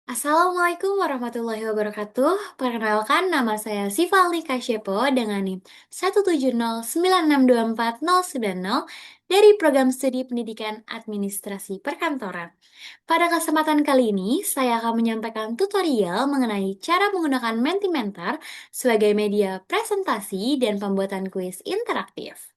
Assalamualaikum warahmatullahi wabarakatuh. Perkenalkan, nama saya Siva Alika Shepo dengan NIM 17096249090 dari Program Studi Pendidikan Administrasi Perkantoran. Pada kesempatan kali ini, saya akan menyampaikan tutorial mengenai cara menggunakan Mentimeter sebagai media presentasi dan pembuatan kuis interaktif.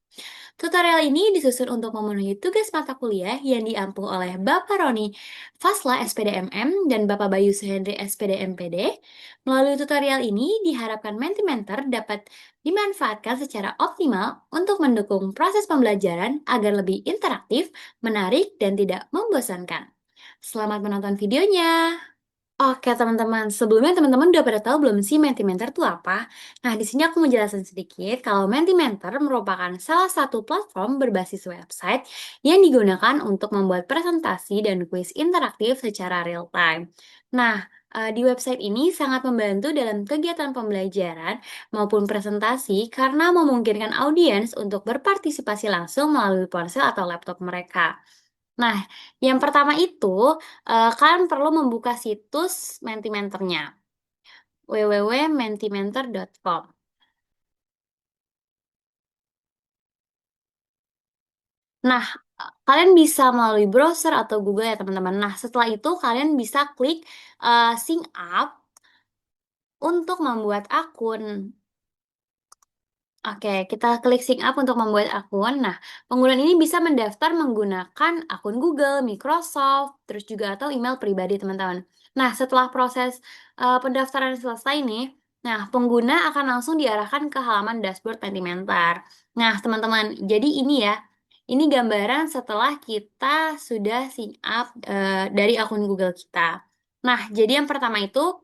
Tutorial ini disusun untuk memenuhi tugas mata kuliah yang diampu oleh Bapak Roni Fasla SPDMM dan Bapak Bayu Suhendri SPD MPD. Melalui tutorial ini diharapkan Mentimeter dapat dimanfaatkan secara optimal untuk mendukung proses pembelajaran agar lebih interaktif, menarik, dan tidak membosankan. Selamat menonton videonya! Oke teman-teman, sebelumnya teman-teman udah pada tahu belum sih Mentimeter itu apa? Nah, di sini aku mau jelasin sedikit kalau Mentimeter merupakan salah satu platform berbasis website yang digunakan untuk membuat presentasi dan kuis interaktif secara real time. Nah, di website ini sangat membantu dalam kegiatan pembelajaran maupun presentasi karena memungkinkan audiens untuk berpartisipasi langsung melalui ponsel atau laptop mereka. Nah, yang pertama itu, kalian perlu membuka situs Mentimeter-nya, www.mentimeter.com. Nah, kalian bisa melalui browser atau Google ya teman-teman. Nah, setelah itu kalian bisa klik, sign up untuk membuat akun. Oke, kita klik sign up untuk membuat akun. Nah, penggunaan ini bisa mendaftar menggunakan akun Google, Microsoft, terus juga atau email pribadi teman-teman. Nah, setelah proses pendaftaran selesai nih, nah pengguna akan langsung diarahkan ke halaman dashboard Mentimeter. Nah, teman-teman, jadi ini ya, ini gambaran setelah kita sudah sign up dari akun Google kita. Nah, jadi yang pertama itu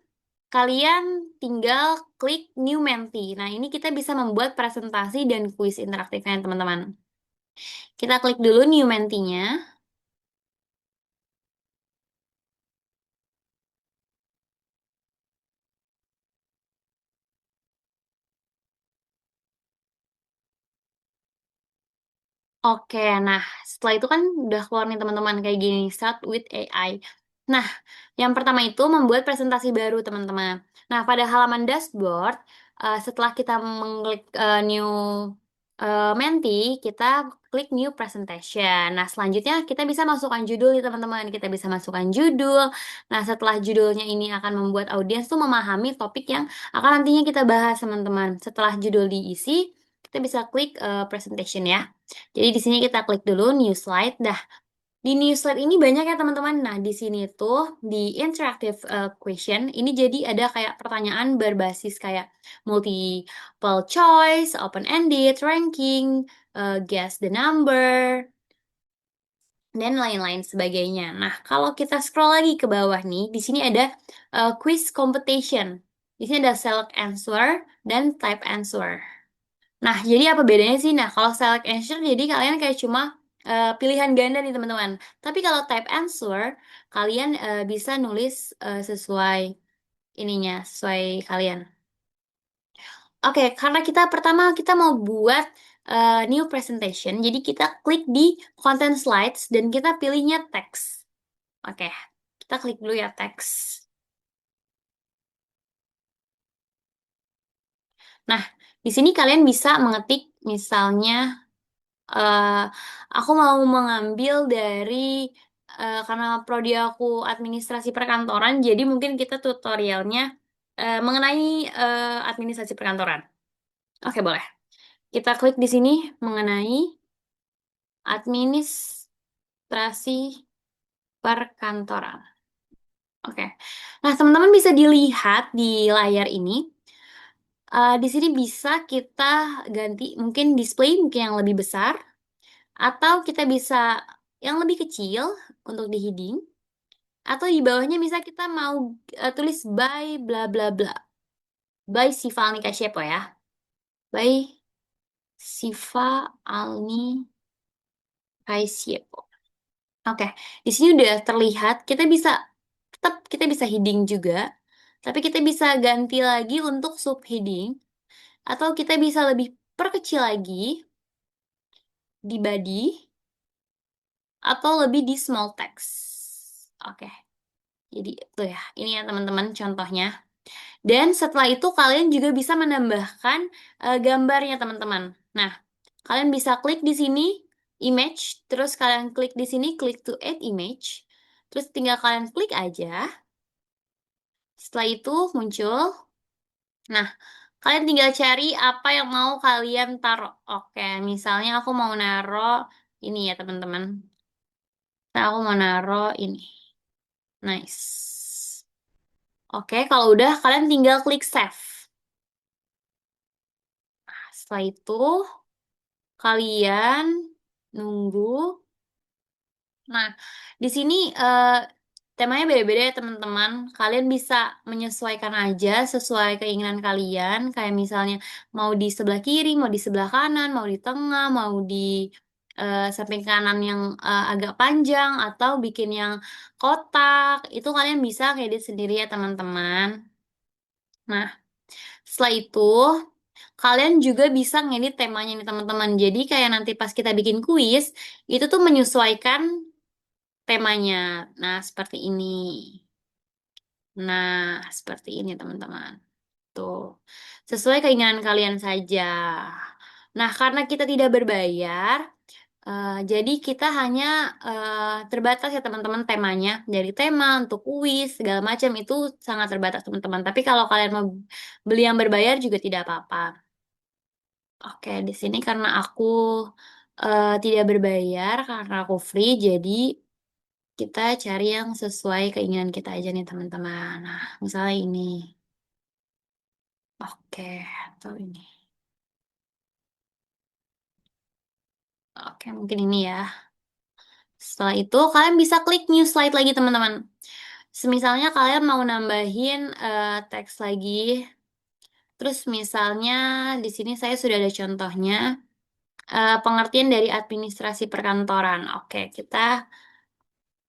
kalian tinggal klik New Menti. Nah, ini kita bisa membuat presentasi dan kuis interaktifnya, teman-teman. Kita klik dulu New Menti-nya. Oke, nah setelah itu kan udah keluar nih teman-teman kayak gini, Start with AI. Nah, yang pertama itu membuat presentasi baru teman-teman. Nah, pada halaman dashboard, setelah kita mengklik New Menti, kita klik New Presentation. Nah, selanjutnya kita bisa masukkan judul nih teman-teman. Kita bisa masukkan judul. Nah, setelah judulnya ini akan membuat audiens tuh memahami topik yang akan nantinya kita bahas teman-teman. Setelah judul diisi, kita bisa klik Presentation ya. Jadi di sini kita klik dulu New Slide. Dah, di new slide ini banyak ya teman-teman. Nah, di sini tuh di interactive question ini jadi ada kayak pertanyaan berbasis kayak multiple choice, open-ended, ranking, guess the number, dan lain-lain sebagainya. Nah, kalau kita scroll lagi ke bawah nih, di sini ada quiz competition. Di sini ada select answer dan type answer. Nah, jadi apa bedanya sih? Nah, kalau select answer, jadi kalian kayak cuma pilihan ganda nih teman-teman. Tapi kalau type answer, kalian bisa nulis sesuai ininya, sesuai kalian. Oke, karena kita pertama kita mau buat new presentation, jadi kita klik di content slides dan kita pilihnya text. Oke, kita klik dulu ya text. Nah, di sini kalian bisa mengetik misalnya eh aku mau mengambil dari karena prodi aku administrasi perkantoran, jadi mungkin kita tutorialnya mengenai administrasi perkantoran. Oke, boleh. Kita klik di sini mengenai administrasi perkantoran. Oke. Nah, teman-teman bisa dilihat di layar ini. Di sini bisa kita ganti mungkin display mungkin yang lebih besar. Atau kita bisa yang lebih kecil untuk di heading. Atau di bawahnya bisa kita mau tulis by bla bla bla. By Siva Alni Kasyepo ya. By Siva Alni Kasyepo. Oke, di sini udah terlihat kita bisa tetap kita bisa heading juga. Tapi kita bisa ganti lagi untuk subheading. Atau kita bisa lebih perkecil lagi di body. Atau lebih di small text. Oke. Jadi tuh ya, ini ya teman-teman contohnya. Dan setelah itu kalian juga bisa menambahkan gambarnya teman-teman. Nah, kalian bisa klik di sini image, terus kalian klik di sini click to add image. Terus tinggal kalian klik aja. Setelah itu muncul. Nah, kalian tinggal cari apa yang mau kalian taruh. Oke, misalnya aku mau naruh ini ya teman-teman. Nah, aku mau naruh ini. Nice. Oke, kalau udah kalian tinggal klik save. Setelah itu kalian nunggu. Nah, di sini temanya beda-beda ya teman-teman. Kalian bisa menyesuaikan aja sesuai keinginan kalian. Kayak misalnya mau di sebelah kiri, mau di sebelah kanan, mau di tengah, mau di samping kanan yang agak panjang, atau bikin yang kotak. Itu kalian bisa ngedit sendiri ya teman-teman. Nah, setelah itu kalian juga bisa ngedit temanya nih teman-teman. Jadi kayak nanti pas kita bikin kuis, itu tuh menyesuaikan temanya. Nah, seperti ini. Nah, seperti ini teman-teman. Tuh. Sesuai keinginan kalian saja. Nah, karena kita tidak berbayar, jadi kita hanya terbatas ya teman-teman temanya. Dari tema untuk kuis, segala macam itu sangat terbatas teman-teman. Tapi kalau kalian mau beli yang berbayar juga tidak apa-apa. Oke, di sini karena aku tidak berbayar, karena aku free, jadi kita cari yang sesuai keinginan kita aja nih teman-teman. Nah, misalnya ini. Oke, atau ini. Oke, mungkin ini ya. Setelah itu kalian bisa klik new slide lagi teman-teman. Semisalnya kalian mau nambahin teks lagi. Terus misalnya di sini saya sudah ada contohnya. Pengertian dari administrasi perkantoran. Oke, kita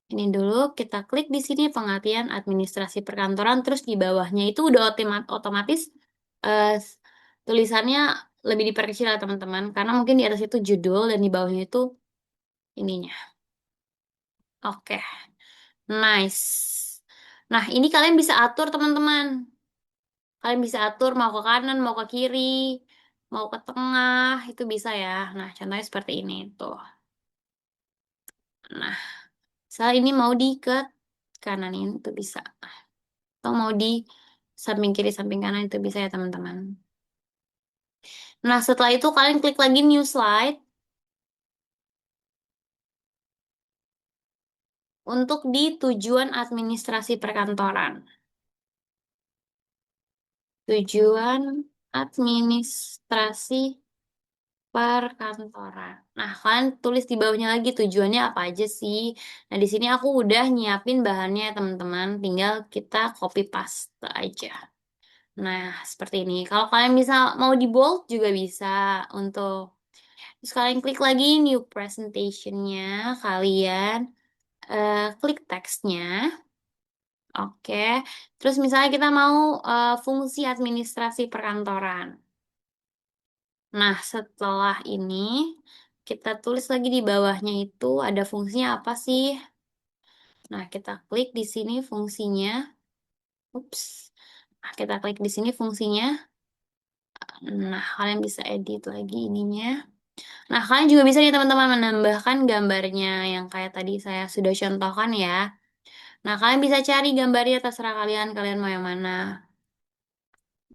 ini dulu kita klik di sini pengertian administrasi perkantoran, terus di bawahnya itu udah otomatis eh, s- tulisannya lebih diperkecil ya teman-teman, karena mungkin di atas itu judul dan di bawahnya itu ininya. Oke, nice. Nah, ini kalian bisa atur teman-teman. Kalian bisa atur mau ke kanan, mau ke kiri, mau ke tengah, itu bisa ya. Nah, contohnya seperti ini tuh. Nah, saya ini mau di ke kanan ini tuh bisa. Atau mau di samping kiri, samping kanan itu bisa ya teman-teman. Nah, setelah itu kalian klik lagi new slide untuk di tujuan administrasi perkantoran. Tujuan administrasi perkantoran. Nah, kalian tulis di bawahnya lagi tujuannya apa aja sih. Nah, di sini aku udah nyiapin bahannya ya teman-teman. Tinggal kita copy paste aja. Nah, seperti ini. Kalau kalian bisa mau di bold juga bisa untuk. Terus kalian klik lagi new presentation-nya, kalian klik teksnya, oke. Terus misalnya kita mau fungsi administrasi perkantoran. Nah, setelah ini kita tulis lagi di bawahnya itu ada fungsinya apa sih? Nah, kita klik di sini fungsinya. Ups. Nah, kita klik di sini fungsinya. Nah, kalian bisa edit lagi ininya. Nah, kalian juga bisa nih teman-teman menambahkan gambarnya yang kayak tadi saya sudah contohkan ya. Nah, kalian bisa cari gambarnya terserah kalian, kalian mau yang mana.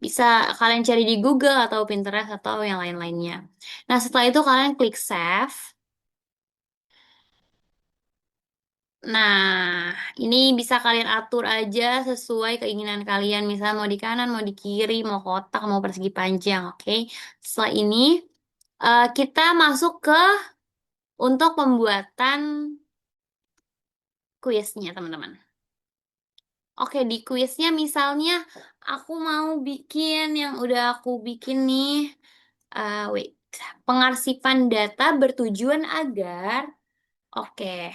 Bisa kalian cari di Google atau Pinterest atau yang lain-lainnya. Nah, setelah itu kalian klik save. Nah, ini bisa kalian atur aja sesuai keinginan kalian. Misalnya mau di kanan, mau di kiri, mau kotak, mau persegi panjang, oke? Setelah ini, kita masuk ke untuk pembuatan kuisnya, teman-teman. Oke, di kuisnya misalnya aku mau bikin yang udah aku bikin nih. Wait, pengarsipan data bertujuan agar, oke,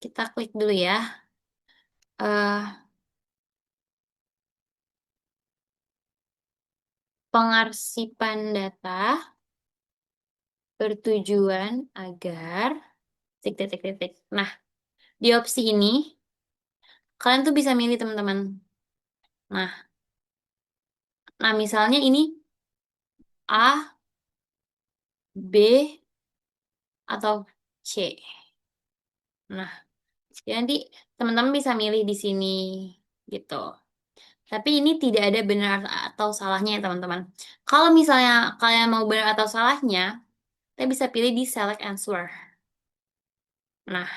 kita klik dulu ya. eh Pengarsipan data bertujuan agar, titik, titik, titik. Nah, di opsi ini kalian tuh bisa milih teman-teman. Nah, nah misalnya ini A, B, atau C. Nah, jadi nanti teman-teman bisa milih di sini gitu. Tapi ini tidak ada benar atau salahnya ya teman-teman. Kalau misalnya kalian mau benar atau salahnya, kita bisa pilih di select answer. Nah,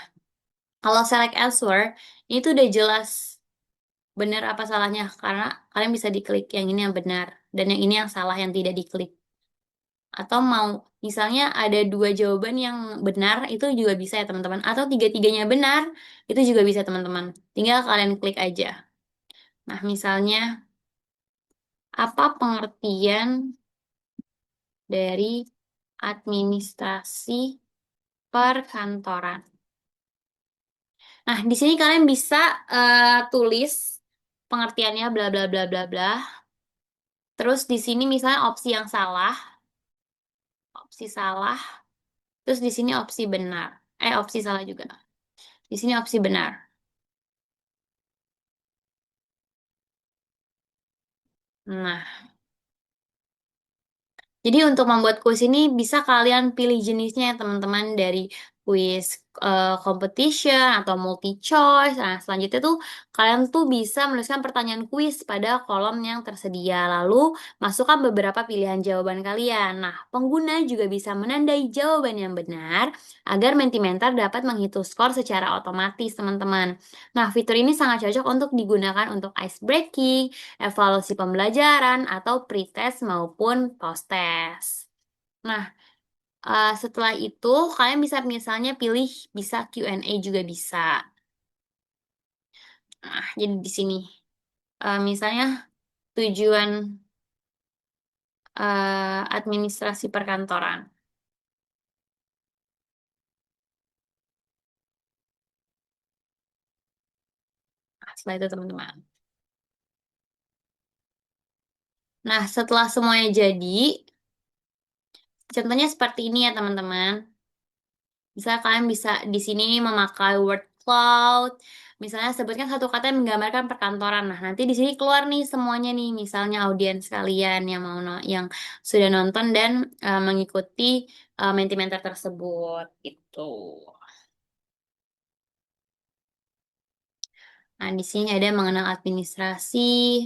kalau select answer, ini tuh udah jelas benar apa salahnya karena kalian bisa diklik yang ini yang benar dan yang ini yang salah yang tidak diklik. Atau mau misalnya ada dua jawaban yang benar itu juga bisa ya teman-teman. Atau tiga-tiganya benar itu juga bisa teman-teman. Tinggal kalian klik aja. Nah, misalnya apa pengertian dari administrasi perkantoran? Nah, di sini kalian bisa tulis pengertiannya bla bla bla bla bla. Terus di sini misalnya opsi salah. Terus di sini opsi benar. Opsi salah juga. Di sini opsi benar. Nah, jadi untuk membuat kuis ini bisa kalian pilih jenisnya ya teman-teman dari kuis competition atau multi choice. Nah, selanjutnya tuh kalian tuh bisa menuliskan pertanyaan kuis pada kolom yang tersedia. Lalu masukkan beberapa pilihan jawaban kalian. Nah, pengguna juga bisa menandai jawaban yang benar agar Mentimeter dapat menghitung skor secara otomatis, teman-teman. Nah, fitur ini sangat cocok untuk digunakan untuk ice breaking, evaluasi pembelajaran, atau pretest maupun post-test. Nah, setelah itu kalian bisa misalnya pilih bisa Q&A juga bisa. Nah, jadi di sini misalnya tujuan administrasi perkantoran. Nah, setelah itu teman-teman. Nah, setelah semuanya jadi, contohnya seperti ini ya teman-teman. Misalnya kalian bisa di sini memakai word cloud. Misalnya sebutkan satu kata yang menggambarkan perkantoran. Nah, nanti di sini keluar nih semuanya nih, misalnya audiens kalian yang yang sudah nonton dan mengikuti Mentimeter tersebut. Itu. Nah, di sini ada mengenal administrasi,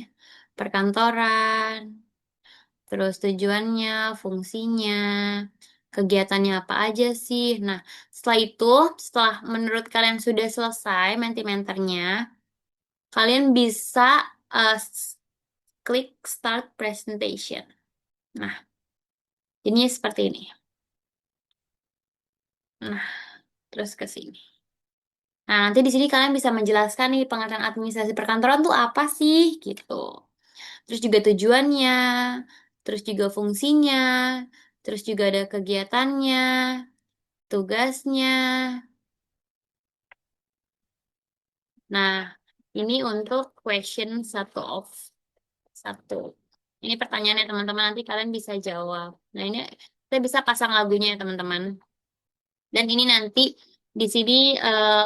perkantoran, terus tujuannya, fungsinya, kegiatannya apa aja sih. Nah, setelah itu, setelah menurut kalian sudah selesai Mentimeternya, kalian bisa uh, s- klik Start Presentation. Nah, jadinya seperti ini. Nah, terus ke sini. Nah, nanti di sini kalian bisa menjelaskan nih pengertian administrasi perkantoran tuh apa sih, gitu. Terus juga tujuannya, terus juga fungsinya, terus juga ada kegiatannya, tugasnya. Nah, ini untuk question satu of satu. Ini pertanyaannya teman-teman, nanti kalian bisa jawab. Nah, ini saya bisa pasang lagunya ya teman-teman. Dan ini nanti di sini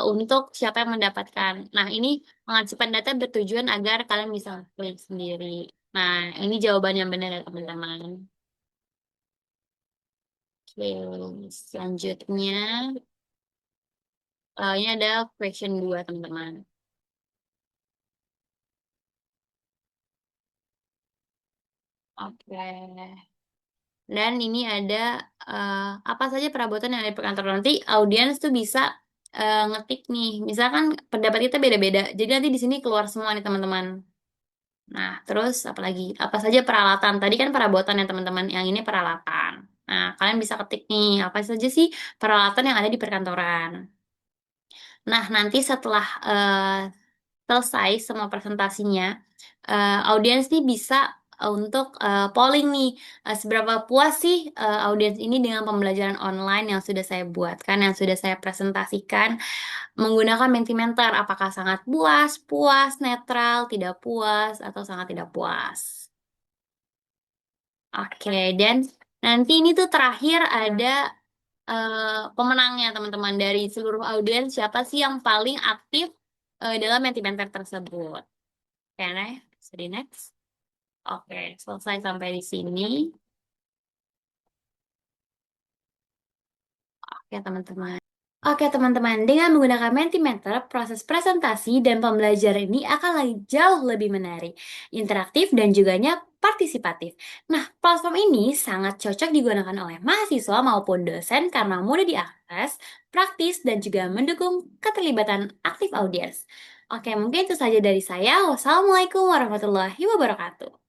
untuk siapa yang mendapatkan. Nah, ini pengarsipan data bertujuan agar kalian bisa klik sendiri. Nah, ini jawaban yang benar ya teman-teman. Oke, selanjutnya ini ada question 2 teman-teman. Oke. Dan ini ada apa saja perabotan yang ada di perkantoran. Nanti audiens tuh bisa ngetik nih. Misalkan pendapat kita beda-beda. Jadi nanti di sini keluar semua nih teman-teman. Nah, terus apa lagi? Apa saja peralatan? Tadi kan perabotan ya teman-teman. Yang ini peralatan. Nah, kalian bisa ketik nih. Apa saja sih peralatan yang ada di perkantoran? Nah, nanti setelah selesai semua presentasinya, audiens nih bisa untuk polling nih, seberapa puas sih audiens ini dengan pembelajaran online yang sudah saya buatkan, yang sudah saya presentasikan menggunakan Mentimeter. Apakah sangat puas, puas, netral, tidak puas, atau sangat tidak puas? Oke, dan nanti ini tuh terakhir ada pemenangnya teman-teman dari seluruh audiens. Siapa sih yang paling aktif dalam Mentimeter tersebut. Oke, next. Jadi next. Oke, selesai sampai di sini. Oke, teman-teman. Oke, teman-teman. Dengan menggunakan Mentimeter, proses presentasi dan pembelajaran ini akan jauh lebih menarik, interaktif, dan juga partisipatif. Nah, platform ini sangat cocok digunakan oleh mahasiswa maupun dosen karena mudah diakses, praktis, dan juga mendukung keterlibatan aktif audiens. Oke, mungkin itu saja dari saya. Wassalamualaikum warahmatullahi wabarakatuh.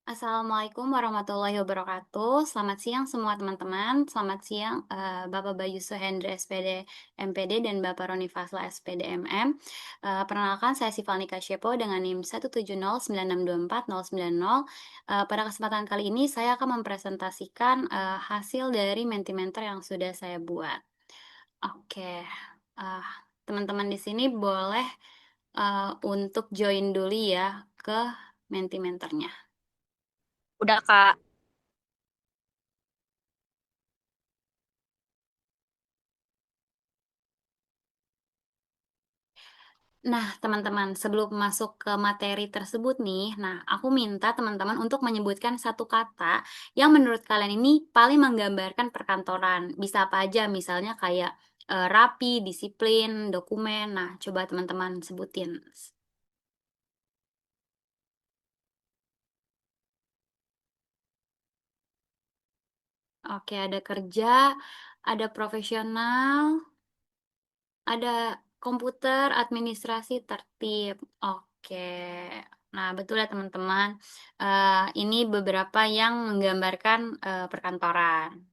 Assalamualaikum warahmatullahi wabarakatuh. Selamat siang semua teman-teman. Selamat siang Bapak Bayu Suhendra SPD MPD dan Bapak Roni Fasla SPD MM. Perkenalkan saya Sivalnika Syepo dengan NIM 170962490. Pada kesempatan kali ini saya akan mempresentasikan hasil dari Mentimeter yang sudah saya buat. Oke, eh, teman-teman di sini boleh untuk join dulu ya ke Mentimeternya. Udah, Kak. Nah, teman-teman, sebelum masuk ke materi tersebut nih, nah aku minta teman-teman untuk menyebutkan satu kata yang menurut kalian ini paling menggambarkan perkantoran. Bisa apa aja, misalnya kayak rapi, disiplin, dokumen. Nah, coba teman-teman sebutin. Oke, ada kerja, ada profesional, ada komputer, administrasi, tertib. Oke. Nah, betul ya teman-teman. Ini beberapa yang menggambarkan perkantoran.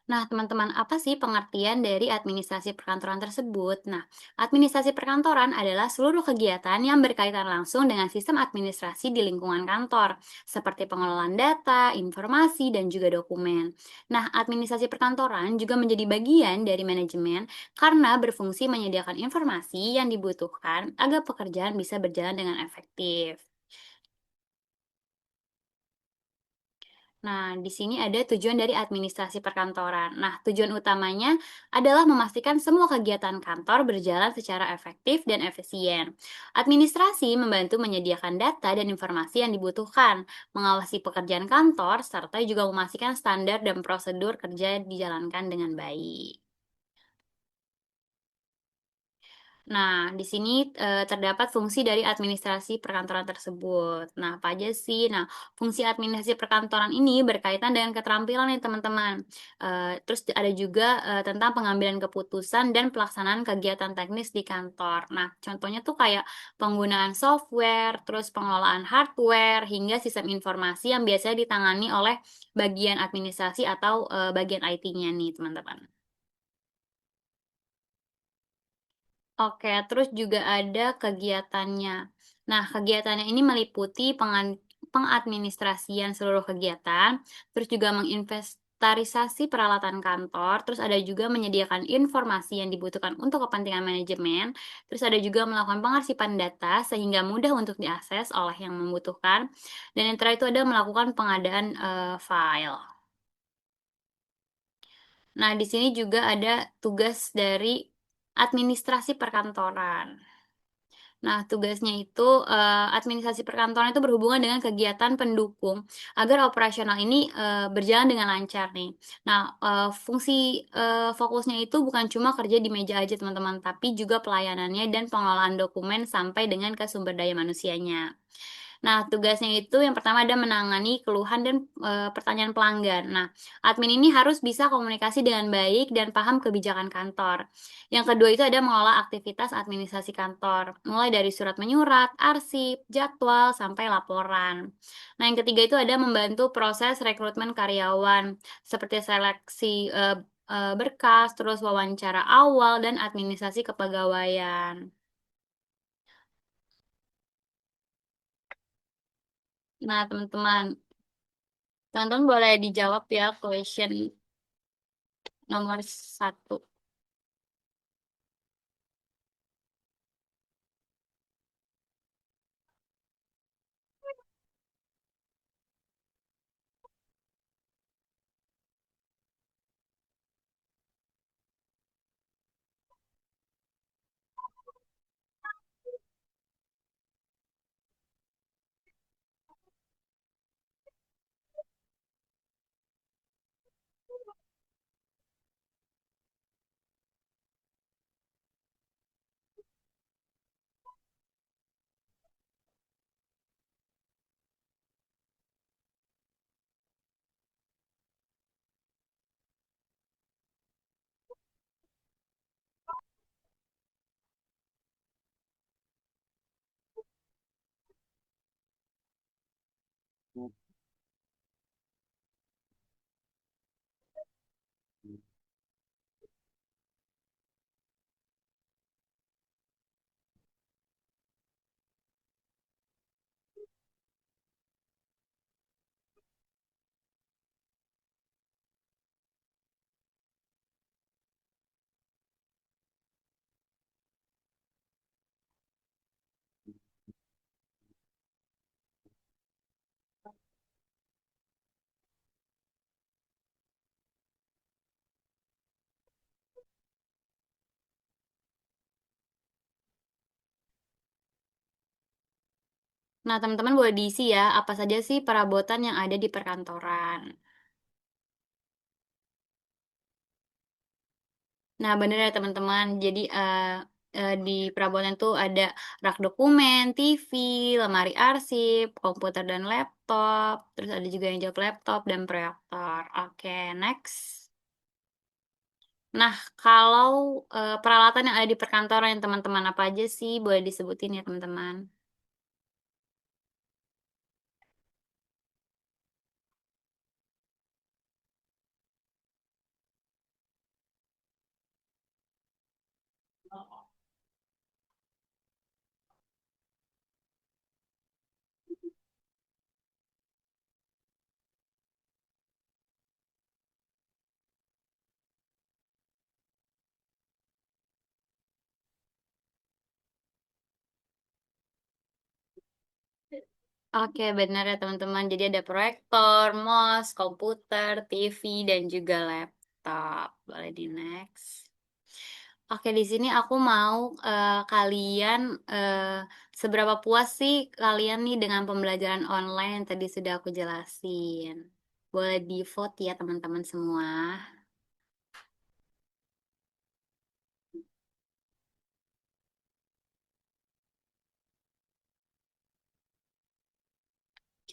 Nah, teman-teman, apa sih pengertian dari administrasi perkantoran tersebut? Nah, administrasi perkantoran adalah seluruh kegiatan yang berkaitan langsung dengan sistem administrasi di lingkungan kantor, seperti pengelolaan data, informasi, dan juga dokumen. Nah, administrasi perkantoran juga menjadi bagian dari manajemen karena berfungsi menyediakan informasi yang dibutuhkan agar pekerjaan bisa berjalan dengan efektif. Nah, di sini ada tujuan dari administrasi perkantoran. Nah, tujuan utamanya adalah memastikan semua kegiatan kantor berjalan secara efektif dan efisien. Administrasi membantu menyediakan data dan informasi yang dibutuhkan, mengawasi pekerjaan kantor, serta juga memastikan standar dan prosedur kerja dijalankan dengan baik. Nah, di sini, terdapat fungsi dari administrasi perkantoran tersebut. Nah, apa aja sih? Nah, fungsi administrasi perkantoran ini berkaitan dengan keterampilan nih, teman-teman. Terus ada juga, tentang pengambilan keputusan dan pelaksanaan kegiatan teknis di kantor. Nah, contohnya tuh kayak penggunaan software, terus pengelolaan hardware, hingga sistem informasi yang biasanya ditangani oleh bagian administrasi atau, bagian IT-nya nih, teman-teman. Oke, terus juga ada kegiatannya. Nah, kegiatannya ini meliputi pengadministrasian seluruh kegiatan, terus juga menginventarisasi peralatan kantor, terus ada juga menyediakan informasi yang dibutuhkan untuk kepentingan manajemen, terus ada juga melakukan pengarsipan data sehingga mudah untuk diakses oleh yang membutuhkan, dan yang terakhir itu ada melakukan pengadaan file. Nah, di sini juga ada tugas dari administrasi perkantoran. Nah, tugasnya itu, administrasi perkantoran itu berhubungan dengan kegiatan pendukung agar operasional ini, berjalan dengan lancar nih. Nah, fokusnya itu bukan cuma kerja di meja aja teman-teman, tapi juga pelayanannya dan pengelolaan dokumen sampai dengan ke sumber daya manusianya. Nah, tugasnya itu yang pertama ada menangani keluhan dan, pertanyaan pelanggan. Nah, admin ini harus bisa komunikasi dengan baik dan paham kebijakan kantor. Yang kedua itu ada mengolah aktivitas administrasi kantor, mulai dari surat menyurat, arsip, jadwal, sampai laporan. Nah, yang ketiga itu ada membantu proses rekrutmen karyawan, seperti seleksi, berkas, terus wawancara awal, dan administrasi kepegawaian. Nah, teman-teman boleh dijawab ya question nomor satu. Nah, teman-teman boleh diisi ya, apa saja sih perabotan yang ada di perkantoran. Nah, bener ya teman-teman. Jadi di perabotan tuh ada rak dokumen, TV, lemari arsip, komputer dan laptop, terus ada juga yang jawab laptop dan proyektor. Oke, next. Nah, kalau peralatan yang ada di perkantoran teman-teman apa aja sih? Boleh disebutin ya teman-teman. Oke, benar ya teman-teman. Jadi ada proyektor, mouse, komputer, TV, dan juga laptop. Boleh di next. Oke, di sini aku mau kalian seberapa puas sih kalian nih dengan pembelajaran online yang tadi sudah aku jelasin. Boleh di vote ya teman-teman semua.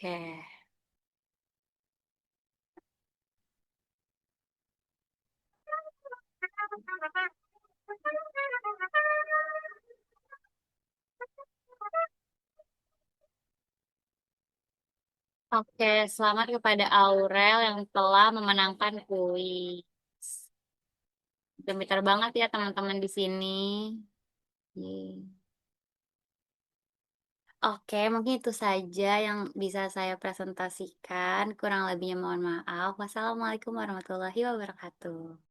Oke. Oke, selamat kepada Aurel yang telah memenangkan kuis. Pintar banget ya teman-teman di sini. Yeay. Oke, mungkin itu saja yang bisa saya presentasikan. Kurang lebihnya mohon maaf. Wassalamualaikum warahmatullahi wabarakatuh.